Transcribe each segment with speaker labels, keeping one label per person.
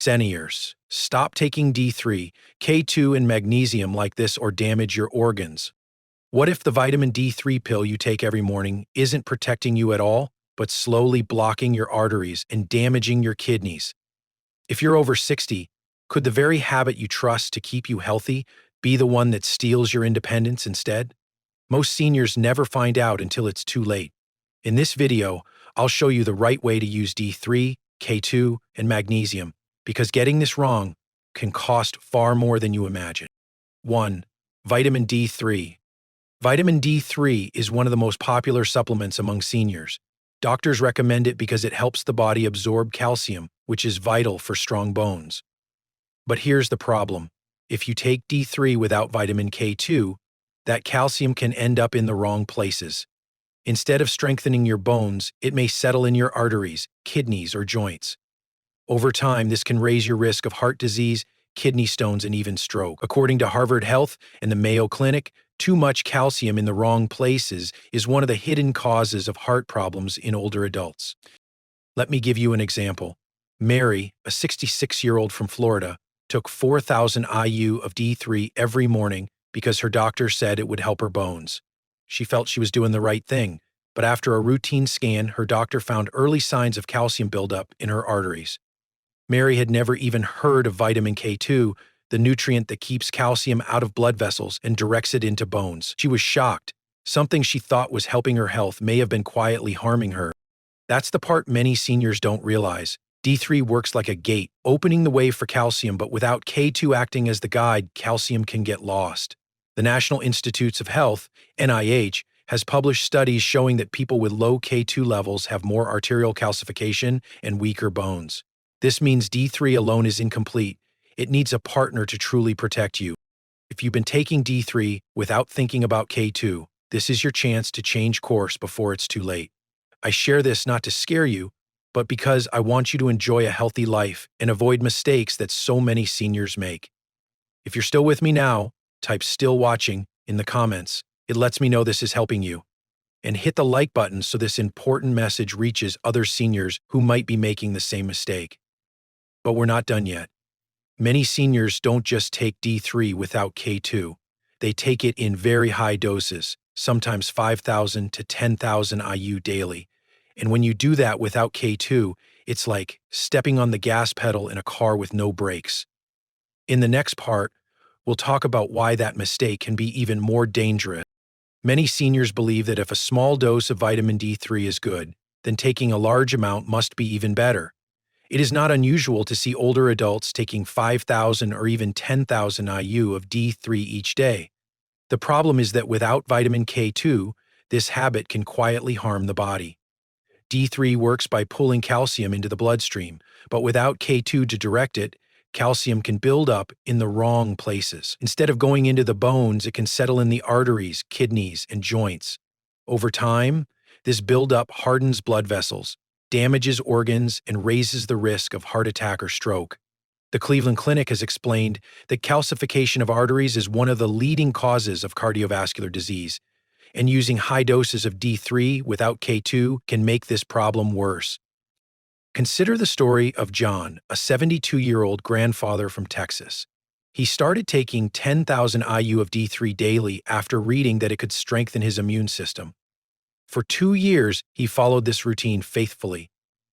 Speaker 1: Seniors, stop taking D3, K2, and magnesium like this or damage your organs. What if the vitamin D3 pill you take every morning isn't protecting you at all, but slowly blocking your arteries and damaging your kidneys? If you're over 60, could the very habit you trust to keep you healthy be the one that steals your independence instead? Most seniors never find out until it's too late. In this video, I'll show you the right way to use D3, K2, and magnesium, because getting this wrong can cost far more than you imagine. 1. Vitamin D3. Vitamin D3 is one of the most popular supplements among seniors. Doctors recommend it because it helps the body absorb calcium, which is vital for strong bones. But here's the problem. If you take D3 without vitamin K2, that calcium can end up in the wrong places. Instead of strengthening your bones, it may settle in your arteries, kidneys, or joints. Over time, this can raise your risk of heart disease, kidney stones, and even stroke. According to Harvard Health and the Mayo Clinic, too much calcium in the wrong places is one of the hidden causes of heart problems in older adults. Let me give you an example. Mary, a 66-year-old from Florida, took 4,000 IU of D3 every morning because her doctor said it would help her bones. She felt she was doing the right thing, but after a routine scan, her doctor found early signs of calcium buildup in her arteries. Mary had never even heard of vitamin K2, the nutrient that keeps calcium out of blood vessels and directs it into bones. She was shocked. Something she thought was helping her health may have been quietly harming her. That's the part many seniors don't realize. D3 works like a gate, opening the way for calcium, but without K2 acting as the guide, calcium can get lost. The National Institutes of Health, NIH, has published studies showing that people with low K2 levels have more arterial calcification and weaker bones. This means D3 alone is incomplete. It needs a partner to truly protect you. If you've been taking D3 without thinking about K2, this is your chance to change course before it's too late. I share this not to scare you, but because I want you to enjoy a healthy life and avoid mistakes that so many seniors make. If you're still with me now, type "still watching" in the comments. It lets me know this is helping you. And hit the like button so this important message reaches other seniors who might be making the same mistake. But we're not done yet. Many seniors don't just take D3 without K2. They take it in very high doses, sometimes 5,000 to 10,000 IU daily. And when you do that without K2, it's like stepping on the gas pedal in a car with no brakes. In the next part, we'll talk about why that mistake can be even more dangerous. Many seniors believe that if a small dose of vitamin D3 is good, then taking a large amount must be even better. It is not unusual to see older adults taking 5,000 or even 10,000 IU of D3 each day. The problem is that without vitamin K2, this habit can quietly harm the body. D3 works by pulling calcium into the bloodstream, but without K2 to direct it, calcium can build up in the wrong places. Instead of going into the bones, it can settle in the arteries, kidneys, and joints. Over time, this buildup hardens blood vessels, damages organs, and raises the risk of heart attack or stroke. The Cleveland Clinic has explained that calcification of arteries is one of the leading causes of cardiovascular disease, and using high doses of D3 without K2 can make this problem worse. Consider the story of John, a 72-year-old grandfather from Texas. He started taking 10,000 IU of D3 daily after reading that it could strengthen his immune system. For 2 years, he followed this routine faithfully.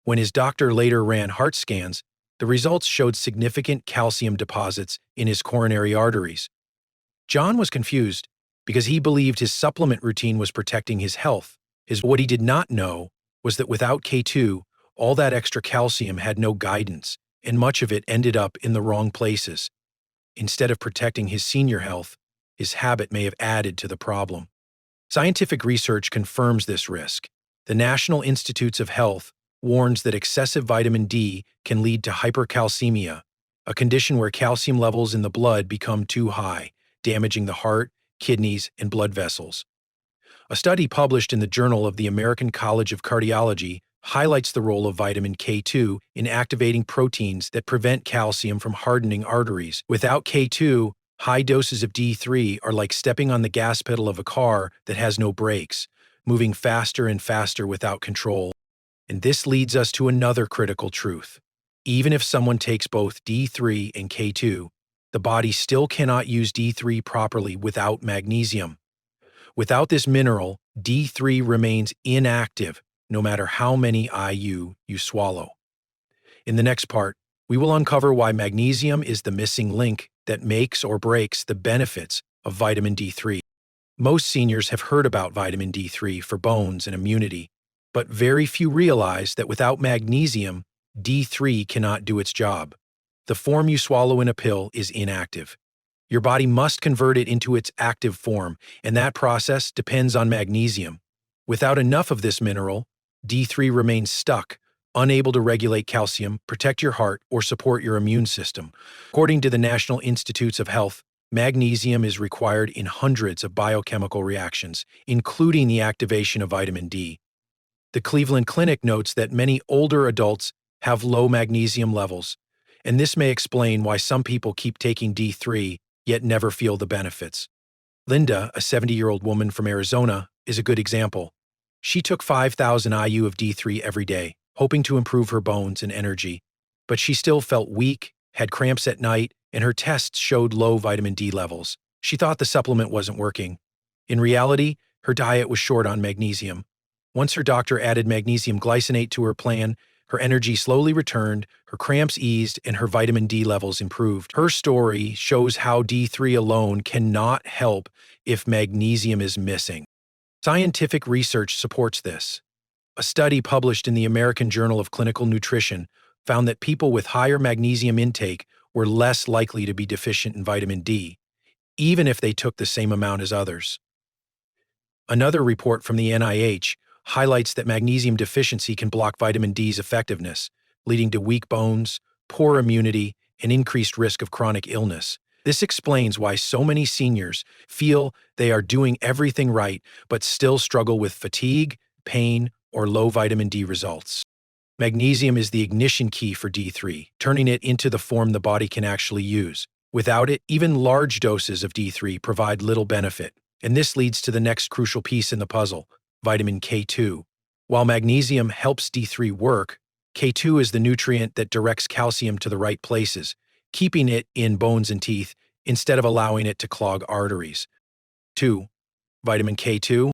Speaker 1: When his doctor later ran heart scans, the results showed significant calcium deposits in his coronary arteries. John was confused because he believed his supplement routine was protecting his health. What he did not know was that without K2, all that extra calcium had no guidance, and much of it ended up in the wrong places. Instead of protecting his senior health, his habit may have added to the problem. Scientific research confirms this risk. The National Institutes of Health warns that excessive vitamin D can lead to hypercalcemia, a condition where calcium levels in the blood become too high, damaging the heart, kidneys, and blood vessels. A study published in the Journal of the American College of Cardiology highlights the role of vitamin K2 in activating proteins that prevent calcium from hardening arteries. Without K2, high doses of D3 are like stepping on the gas pedal of a car that has no brakes, moving faster and faster without control. And this leads us to another critical truth. Even if someone takes both D3 and K2, the body still cannot use D3 properly without magnesium. Without this mineral, D3 remains inactive no matter how many IU you swallow. In the next part, we will uncover why magnesium is the missing link that makes or breaks the benefits of vitamin D3. Most seniors have heard about vitamin D3 for bones and immunity, but very few realize that without magnesium, D3 cannot do its job. The form you swallow in a pill is inactive. Your body must convert it into its active form, and that process depends on magnesium. Without enough of this mineral, D3 remains stuck, unable to regulate calcium, protect your heart, or support your immune system. According to the National Institutes of Health, magnesium is required in hundreds of biochemical reactions, including the activation of vitamin D. The Cleveland Clinic notes that many older adults have low magnesium levels, and this may explain why some people keep taking D3 yet never feel the benefits. Linda, a 70-year-old woman from Arizona, is a good example. She took 5,000 IU of D3 every day, hoping to improve her bones and energy, but she still felt weak, had cramps at night, and her tests showed low vitamin D levels. She thought the supplement wasn't working. In reality, her diet was short on magnesium. Once her doctor added magnesium glycinate to her plan, her energy slowly returned, her cramps eased, and her vitamin D levels improved. Her story shows how D3 alone cannot help if magnesium is missing. Scientific research supports this. A study published in the American Journal of Clinical Nutrition found that people with higher magnesium intake were less likely to be deficient in vitamin D, even if they took the same amount as others. Another report from the NIH highlights that magnesium deficiency can block vitamin D's effectiveness, leading to weak bones, poor immunity, and increased risk of chronic illness. This explains why so many seniors feel they are doing everything right but still struggle with fatigue, pain, or low vitamin D results. Magnesium is the ignition key for D3, turning it into the form the body can actually use. Without it, even large doses of D3 provide little benefit. And this leads to the next crucial piece in the puzzle, vitamin K2. While magnesium helps D3 work, K2 is the nutrient that directs calcium to the right places, keeping it in bones and teeth instead of allowing it to clog arteries. 2. Vitamin K2.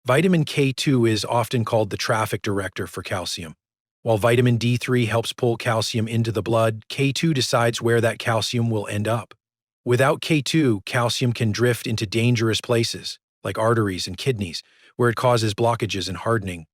Speaker 1: Vitamin K2 is often called the traffic director for calcium. While vitamin D3 helps pull calcium into the blood, K2 decides where that calcium will end up. Without K2, calcium can drift into dangerous places, like arteries and kidneys, where it causes blockages and hardening.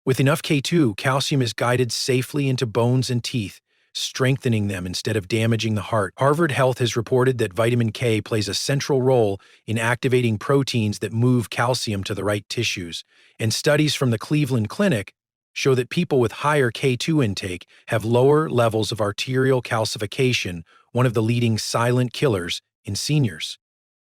Speaker 1: With enough K2, calcium is guided safely into bones and teeth, strengthening them instead of damaging the heart. Harvard Health has reported that vitamin K plays a central role in activating proteins that move calcium to the right tissues, and studies from the Cleveland Clinic show that people with higher K2 intake have lower levels of arterial calcification, one of the leading silent killers in seniors.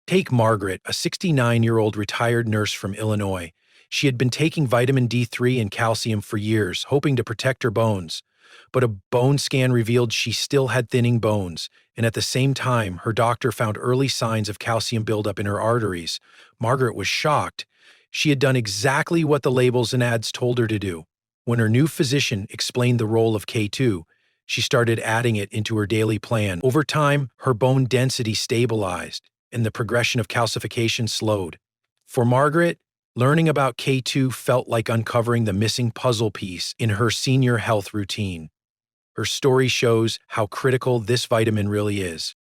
Speaker 1: Take Margaret, a 69-year-old retired nurse from Illinois. She had been taking vitamin D3 and calcium for years, hoping to protect her bones. But a bone scan revealed she still had thinning bones, and at the same time, her doctor found early signs of calcium buildup in her arteries. Margaret was shocked. She had done exactly what the labels and ads told her to do. When her new physician explained the role of K2, she started adding it into her daily plan. Over time, her bone density stabilized, and the progression of calcification slowed. For Margaret, learning about K2 felt like uncovering the missing puzzle piece in her senior health routine. Her story shows how critical this vitamin really is.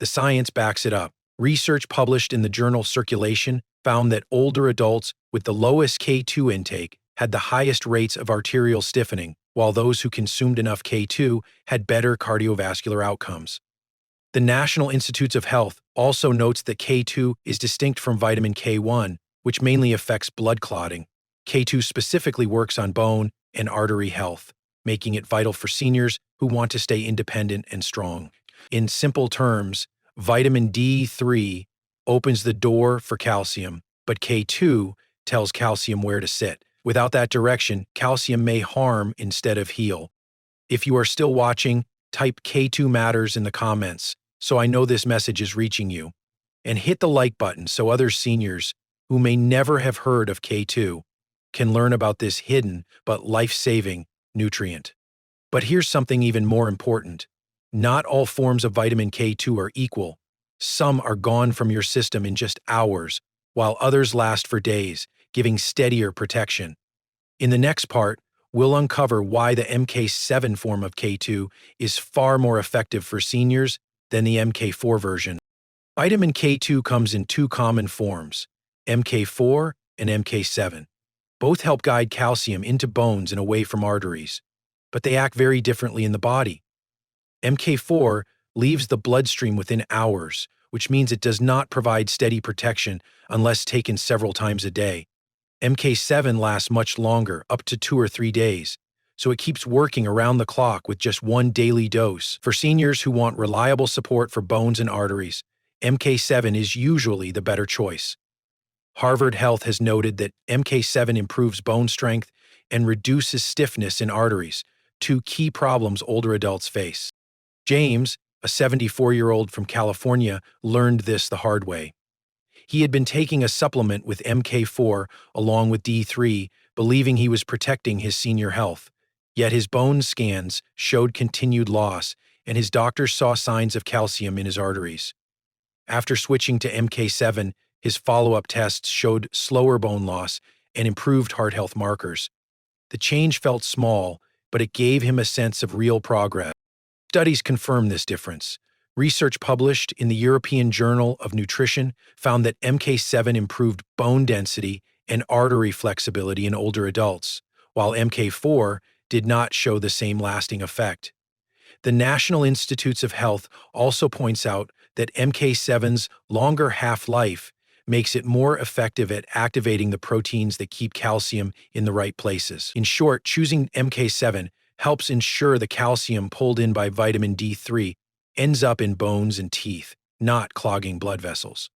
Speaker 1: The science backs it up. Research published in the journal Circulation found that older adults with the lowest K2 intake had the highest rates of arterial stiffening, while those who consumed enough K2 had better cardiovascular outcomes. The National Institutes of Health also notes that K2 is distinct from vitamin K1, which mainly affects blood clotting. K2 specifically works on bone and artery health, making it vital for seniors who want to stay independent and strong. In simple terms, vitamin D3 opens the door for calcium, but K2 tells calcium where to sit. Without that direction, calcium may harm instead of heal. If you are still watching, type K2 matters in the comments so I know this message is reaching you. And hit the like button so other seniors who may never have heard of K2 can learn about this hidden but life-saving nutrient. But here's something even more important. Not all forms of vitamin K2 are equal. Some are gone from your system in just hours, while others last for days, giving steadier protection. In the next part, we'll uncover why the MK7 form of K2 is far more effective for seniors than the MK4 version. Vitamin K2 comes in two common forms, MK4 and MK7. Both help guide calcium into bones and away from arteries, but they act very differently in the body. MK4 leaves the bloodstream within hours, which means it does not provide steady protection unless taken several times a day. MK7 lasts much longer, up to 2 or 3 days, so it keeps working around the clock with just one daily dose. For seniors who want reliable support for bones and arteries, MK7 is usually the better choice. Harvard Health has noted that MK7 improves bone strength and reduces stiffness in arteries, two key problems older adults face. James, a 74-year-old from California, learned this the hard way. He had been taking a supplement with MK4 along with D3, believing he was protecting his senior health. Yet his bone scans showed continued loss, and his doctor saw signs of calcium in his arteries. After switching to MK7, his follow-up tests showed slower bone loss and improved heart health markers. The change felt small, but it gave him a sense of real progress. Studies confirm this difference. Research published in the European Journal of Nutrition found that MK7 improved bone density and artery flexibility in older adults, while MK4 did not show the same lasting effect. The National Institutes of Health also points out that MK7's longer half-life makes it more effective at activating the proteins that keep calcium in the right places. In short, choosing MK7 helps ensure the calcium pulled in by vitamin D3 ends up in bones and teeth, not clogging blood vessels.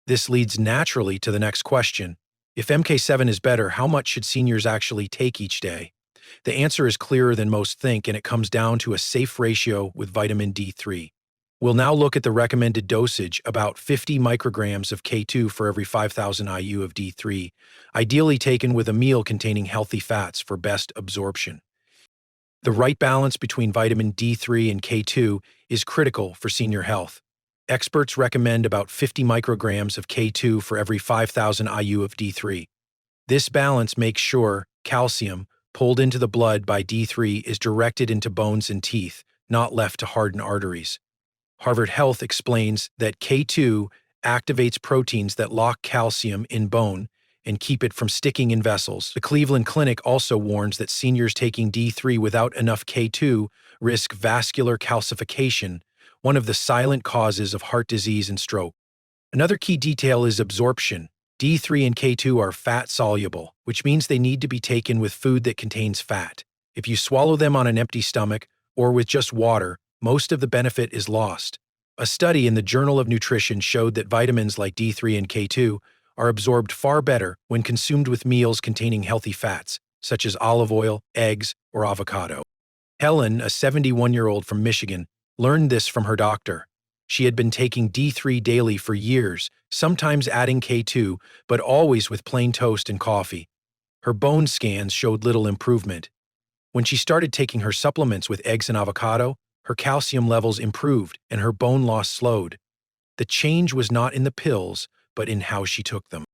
Speaker 1: This leads naturally to the next question. If MK7 is better, how much should seniors actually take each day? The answer is clearer than most think, and it comes down to a safe ratio with vitamin D3. We'll now look at the recommended dosage, about 50 micrograms of K2 for every 5,000 IU of D3, ideally taken with a meal containing healthy fats for best absorption. The right balance between vitamin D3 and K2 is critical for senior health. Experts recommend about 50 micrograms of K2 for every 5,000 IU of D3. This balance makes sure calcium, pulled into the blood by D3, is directed into bones and teeth, not left to harden arteries. Harvard Health explains that K2 activates proteins that lock calcium in bone and keep it from sticking in vessels. The Cleveland Clinic also warns that seniors taking D3 without enough K2 risk vascular calcification, one of the silent causes of heart disease and stroke. Another key detail is absorption. D3 and K2 are fat-soluble, which means they need to be taken with food that contains fat. If you swallow them on an empty stomach or with just water, most of the benefit is lost. A study in the Journal of Nutrition showed that vitamins like D3 and K2 are absorbed far better when consumed with meals containing healthy fats, such as olive oil, eggs, or avocado. Helen, a 71-year-old from Michigan, learned this from her doctor. She had been taking D3 daily for years, sometimes adding K2, but always with plain toast and coffee. Her bone scans showed little improvement. When she started taking her supplements with eggs and avocado, her calcium levels improved and her bone loss slowed. The change was not in the pills, but in how she took them.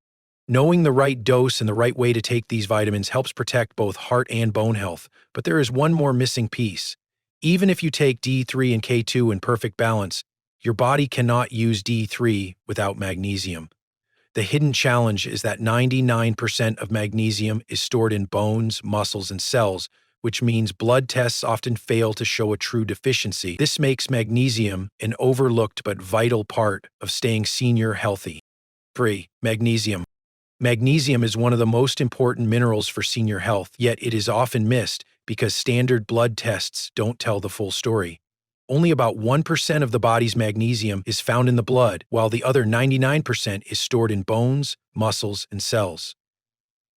Speaker 1: Knowing the right dose and the right way to take these vitamins helps protect both heart and bone health, but there is one more missing piece. Even if you take D3 and K2 in perfect balance, your body cannot use D3 without magnesium. The hidden challenge is that 99% of magnesium is stored in bones, muscles, and cells, which means blood tests often fail to show a true deficiency. This makes magnesium an overlooked but vital part of staying senior healthy. 3. Magnesium. Magnesium is one of the most important minerals for senior health, yet it is often missed because standard blood tests don't tell the full story. Only about 1% of the body's magnesium is found in the blood, while the other 99% is stored in bones, muscles, and cells.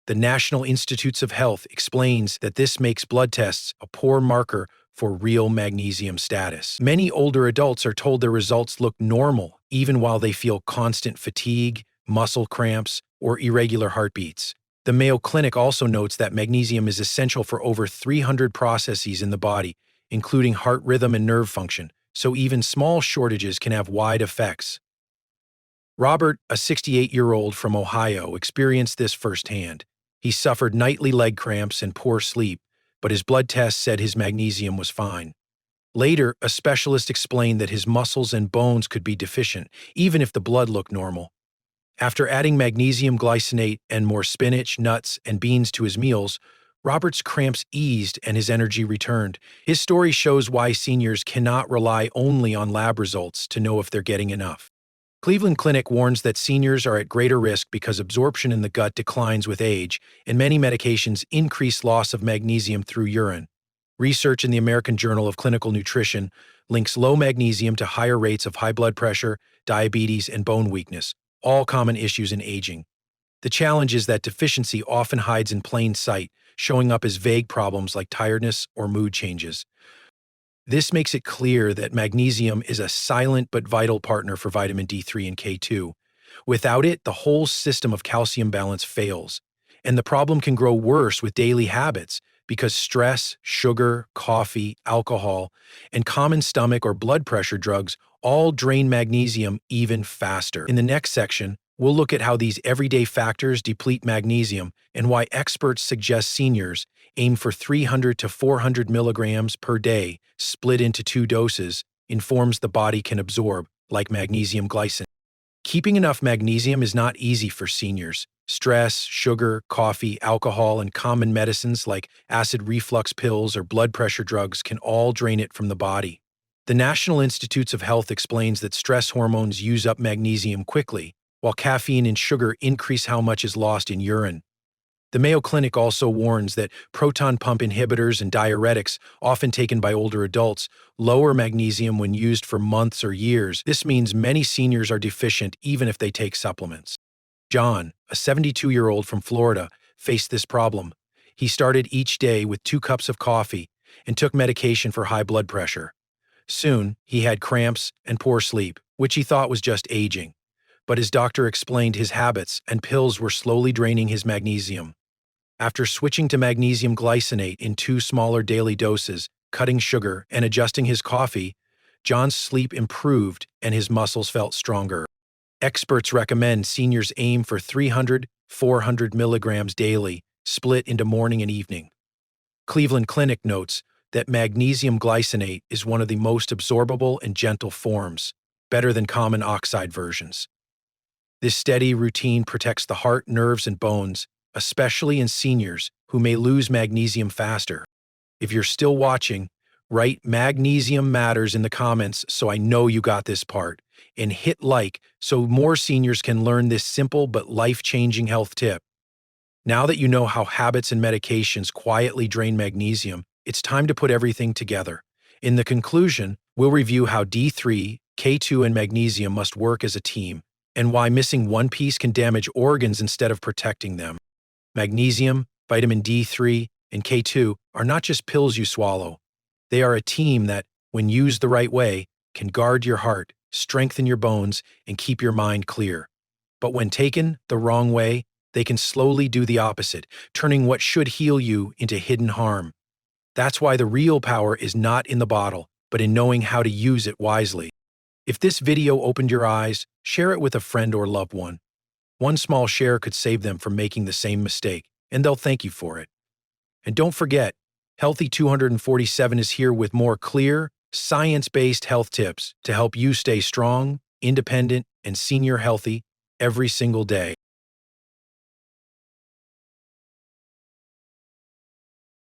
Speaker 1: The National Institutes of Health explains that this makes blood tests a poor marker for real magnesium status. Many older adults are told their results look normal, even while they feel constant fatigue, muscle cramps, or irregular heartbeats. The Mayo Clinic also notes that magnesium is essential for over 300 processes in the body, including heart rhythm and nerve function, so even small shortages can have wide effects. Robert, a 68-year-old from Ohio, experienced this firsthand. He suffered nightly leg cramps and poor sleep, but his blood tests said his magnesium was fine. Later, a specialist explained that his muscles and bones could be deficient, even if the blood looked normal. After adding magnesium glycinate and more spinach, nuts, and beans to his meals, Robert's cramps eased and his energy returned. His story shows why seniors cannot rely only on lab results to know if they're getting enough. Cleveland Clinic warns that seniors are at greater risk because absorption in the gut declines with age, and many medications increase loss of magnesium through urine. Research in the American Journal of Clinical Nutrition links low magnesium to higher rates of high blood pressure, diabetes, and bone weakness, all common issues in aging. The challenge is that deficiency often hides in plain sight, showing up as vague problems like tiredness or mood changes. This makes it clear that magnesium is a silent but vital partner for vitamin D3 and K2. Without it, the whole system of calcium balance fails. And the problem can grow worse with daily habits because stress, sugar, coffee, alcohol, and common stomach or blood pressure drugs all drain magnesium even faster. In the next section, we'll look at how these everyday factors deplete magnesium and why experts suggest seniors aim for 300 to 400 milligrams per day, split into 2 doses, in forms the body can absorb, like magnesium glycinate. Keeping enough magnesium is not easy for seniors. Stress, sugar, coffee, alcohol, and common medicines like acid reflux pills or blood pressure drugs can all drain it from the body. The National Institutes of Health explains that stress hormones use up magnesium quickly, while caffeine and sugar increase how much is lost in urine. The Mayo Clinic also warns that proton pump inhibitors and diuretics, often taken by older adults, lower magnesium when used for months or years. This means many seniors are deficient even if they take supplements. John, a 72-year-old from Florida, faced this problem. He started each day with 2 cups of coffee and took medication for high blood pressure. Soon, he had cramps and poor sleep, which he thought was just aging. But his doctor explained his habits and pills were slowly draining his magnesium. After switching to magnesium glycinate in 2 smaller daily doses, cutting sugar, and adjusting his coffee, John's sleep improved and his muscles felt stronger. Experts recommend seniors aim for 300–400 milligrams daily, split into morning and evening. Cleveland Clinic notes that magnesium glycinate is one of the most absorbable and gentle forms, better than common oxide versions. This steady routine protects the heart, nerves, and bones, especially in seniors who may lose magnesium faster. If you're still watching, write "Magnesium matters" in the comments so I know you got this part, and hit like so more seniors can learn this simple but life-changing health tip. Now that you know how habits and medications quietly drain magnesium, it's time to put everything together. In the conclusion, we'll review how D3, K2, and magnesium must work as a team, and why missing one piece can damage organs instead of protecting them. Magnesium, vitamin D3, and K2 are not just pills you swallow. They are a team that, when used the right way, can guard your heart, strengthen your bones, and keep your mind clear. But when taken the wrong way, they can slowly do the opposite, turning what should heal you into hidden harm. That's why the real power is not in the bottle, but in knowing how to use it wisely. If this video opened your eyes, share it with a friend or loved one. One small share could save them from making the same mistake, and they'll thank you for it. And don't forget, Healthy 247 is here with more clear, science-based health tips to help you stay strong, independent, and senior healthy every single day.